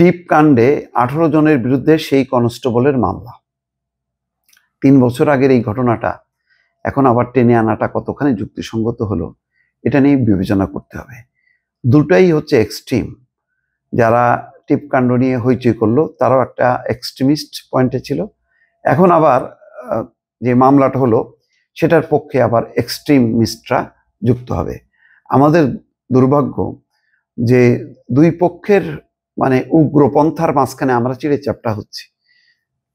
টিপ কাণ্ডে 18 জনের বিরুদ্ধে সেই কনস্টেবলের মামলা। 3 বছর আগের এই ঘটনাটা এখন আবার টেনে আনাটা কতখানি যুক্তিসঙ্গত হলো, এটা নিয়ে বিবেচনা করতে হবে। দুটাই হচ্ছে এক্সট্রিম। যারা টিপ কাণ্ড নিয়ে হইচই করলো তারাও একটা এক্সট্রিমিস্ট পয়েন্টে ছিল। এখন আবার যে মামলাটা হলো সেটার পক্ষে আবার এক্সট্রিমিস্টরা যুক্ত হবে। আমাদের দুর্ভাগ্য যে দুই পক্ষের উগ্রপন্থার মাঝখানে আমরা চিঁড়েচ্যাপ্টা হচ্ছি।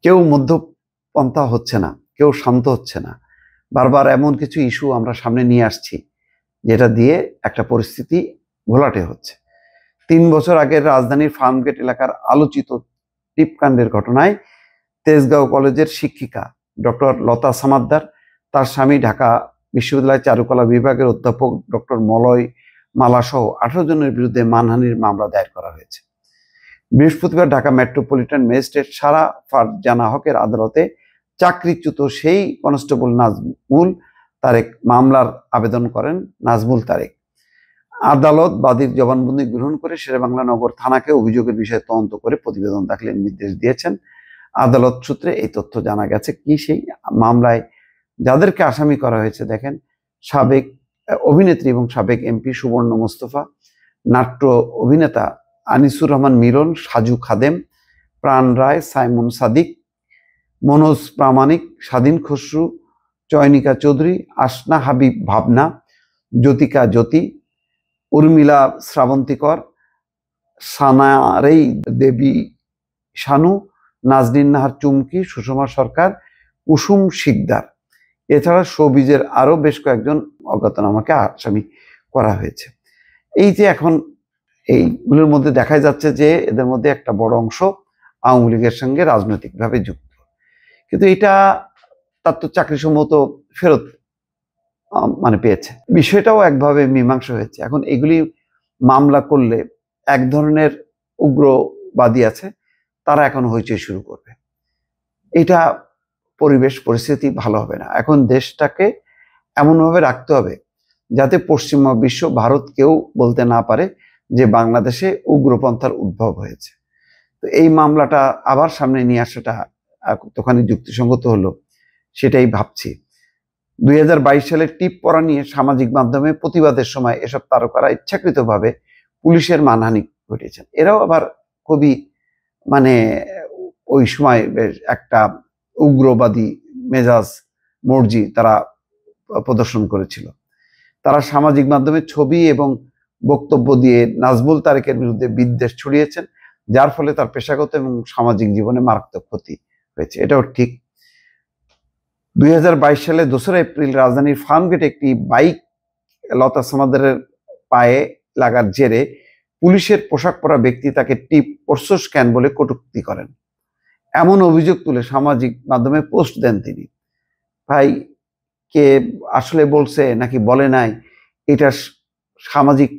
কেউ মধ্যপন্থা হচ্ছে না, কেউ শান্ত হচ্ছে না। বারবার এমন কিছু ইস্যু আমরা সামনে নিয়ে আসছি যেটা দিয়ে একটা পরিস্থিতি ঘোলাটে হচ্ছে। 3 বছর আগের রাজধানীর ফার্মগেট এলাকার আলোচিত টিপকাণ্ডের ঘটনায় তেজগাঁও কলেজের শিক্ষিকা ডক্টর লতা সামাদ্দার, তার স্বামী ঢাকা বিশ্ববিদ্যালয়ের চারুকলা বিভাগের অধ্যাপক ডক্টর মলয় মালা সহ 18 জনের বিরুদ্ধে মানহানির মামলা দায়ের করা হয়েছে। বৃহস্পতিবার ঢাকা মেট্রোপলিটন ম্যাজিস্ট্রেট সারা ফারজানা হকের আদালতে চাকরিচ্যুত সেই কনস্টেবল নাজমুল তারেক মামলার আবেদন করেন। নাজমুল তারেক আদালত বাদীর জবানবন্দি গ্রহণ করে শেরেবাংলা নগর থানাকে অভিযোগের বিষয়ে তদন্ত করে প্রতিবেদন দাখিলের নির্দেশ দিয়েছেন। আদালত সূত্রে এই তথ্য জানা গেছে। কি সেই মামলায় যাদেরকে আসামি করা হয়েছে দেখেন: সাবেক অভিনেত্রী এবং সাবেক এমপি সুবর্ণ মোস্তফা, নাট্য অভিনেতা আনিসুর রহমান মিলন, সাজু খাদেম, প্রাণ রায়, সাইমন সাদিক, মনোজ প্রামাণিক, স্বাধীন খসরু, চয়নিকা চৌধুরী, আসনা হাবিব ভাবনা, জ্যোতিকা জ্যোতি, উর্মিলা শ্রাবন্তীকর, সানারেই দেবী শানু, নাজনীন নাহার চুমকি, সুষমা সরকার, কুসুম শিকদার। এছাড়া শোবিজের আরো বেশ কয়েকজন অজ্ঞাতনামাকে আসামি করা হয়েছে। এই যে এখন এইগুলোর মধ্যে দেখা যাচ্ছে যে এদের মধ্যে একটা বড় অংশ আওয়ামী লীগের সঙ্গে রাজনৈতিকভাবে যুক্ত। কিন্তু এটা তার তো চাকরি সম্ভবত ফেরত পেয়েছে, বিষয়টাও একভাবে মীমাংসা হয়েছে। এখন এগুলি মামলা করলে এক ধরনের উগ্রবাদী আছে, তারা এখন হইচই শুরু করবে। এটা পরিবেশ পরিস্থিতি ভালো হবে না। এখন দেশটাকে এমনভাবে রাখতে হবে যাতে পশ্চিমা বিশ্ব, ভারত কেউ বলতে না পারে যে বাংলাদেশে উগ্রপন্থার উদ্ভব হয়েছে। তো এই মামলাটা আবার সামনে নিয়ে আসাটা কতখানি যুক্তিসঙ্গত হলো সেটাই ভাবছি। 2022 সালে টিপ পড়া নিয়ে সামাজিক মাধ্যমে প্রতিবাদের সময় এসব তারকারা ইচ্ছাকৃতভাবে পুলিশের মানহানি ঘটিয়েছেন। এরাও আবার খুবই ওই সময় বেশ একটা উগ্রবাদী মেজাজ মর্জি তারা প্রদর্শন করেছিল। তারা সামাজিক মাধ্যমে ছবি এবং বক্তব্য দিয়ে নাজমুল তারেকের বিরুদ্ধে বিদ্বেষ ছড়িয়েছেন, যার ফলে তার পেশাগত এবং সামাজিক জীবনে মারাত্মক ক্ষতি হয়েছে। এটাও ঠিক। 2022 সালে 2 এপ্রিল রাজধানীর ফার্মগেটে একটি বাইক লতা সামাদ্দারের পায়ে লাগার জেরে পুলিশের পোশাক পরা ব্যক্তি তাকে টিপ পড়ছস কেন বলে কটূক্তি করেন। এমন অভিযোগ তুলে সামাজিক মাধ্যমে পোস্ট দেন তিনি। ভাই, কে আসলে বলছে নাকি বলে নাই, এটা সামাজিক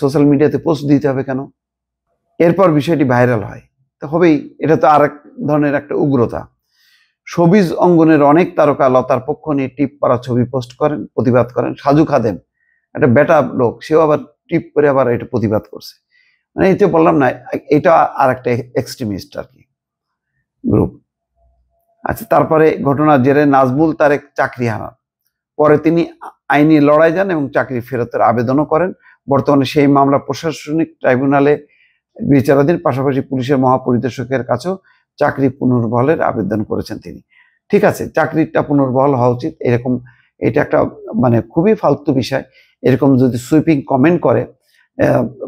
সোশ্যাল মিডিয়াতে পোস্ট দিতে হবে কেন? এরপর বিষয়টি ভাইরাল হয়, তো হবেই। এটা তো আরেক ধরনের একটা উগ্রতা। শোবিজ অঙ্গনের অনেক তারকা লতার পক্ষ নিয়ে টিপ পরা ছবি পোস্ট করেন, প্রতিবাদ করেন। সাজু খাদেম একটা বেটা লোক, সেও আবার টিপ করে আবার এটা প্রতিবাদ করছে। এই যে বললাম না, এটা আর একটা এক্সট্রিমিস্ট আর কি গ্রুপ। আচ্ছা, তারপরে ঘটনার জেরে নাজমুল তারেক চাকরি হারান। পরে তিনি আইনি লড়াই যান এবং চাকরি ফেরতের আবেদনও করেন। বর্তমানে সেই মামলা প্রশাসনিক ট্রাইব্যুনালে বিচারাধীন। পাশাপাশি পুলিশের মহাপরিদর্শকের কাছেও চাকরি পুনর্বহালের আবেদন করেছেন তিনি। ঠিক আছে, চাকরিটা পুনর্বহাল হওয়া উচিত। এটা একটা খুবই ফালতু বিষয়। এরকম যদি সুইপিং কমেন্ট করে,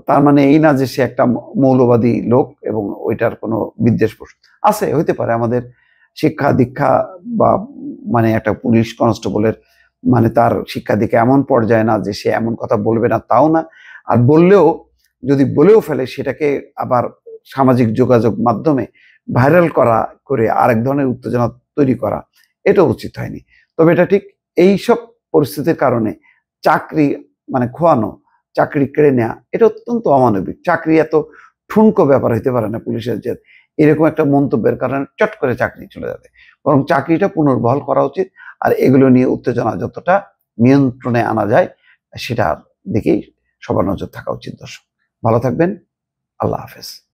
তার এই না যে সে একটা মৌলবাদী লোক এবং ওইটার কোনো বিদ্বেষ আছে, হইতে পারে। আমাদের শিক্ষা দীক্ষা বা একটা পুলিশ কনস্টেবলের তার শিক্ষা দীক্ষা এমন পর্যায়ে না যে সে এমন কথা বলবে না, তাও না। আর বললেও, যদি বলেও ফেলে, সেটাকে আবার সামাজিক যোগাযোগ মাধ্যমে ভাইরাল করে আরেক ধরনের উত্তেজনা তৈরি করা, এটা উচিত হয়নি। তবে এটা ঠিক, এইসব পরিস্থিতির কারণে চাকরি খোয়ানো, চাকরি কেড়ে নেওয়া, এটা অত্যন্ত অমানবিক। চাকরি এত ঠুনকো ব্যাপার হইতে পারে না পুলিশের, যে এরকম একটা মন্তব্যের কারণে চট করে চাকরি চলে যাবে। বরং চাকরিটা পুনর্বহাল করা উচিত। আর এগুলো নিয়ে উত্তেজনা যতটা নিয়ন্ত্রণে আনা যায় সেটার দিকেই সবার নজর থাকা উচিত। দর্শক, ভালো থাকবেন। আল্লাহ হাফেজ।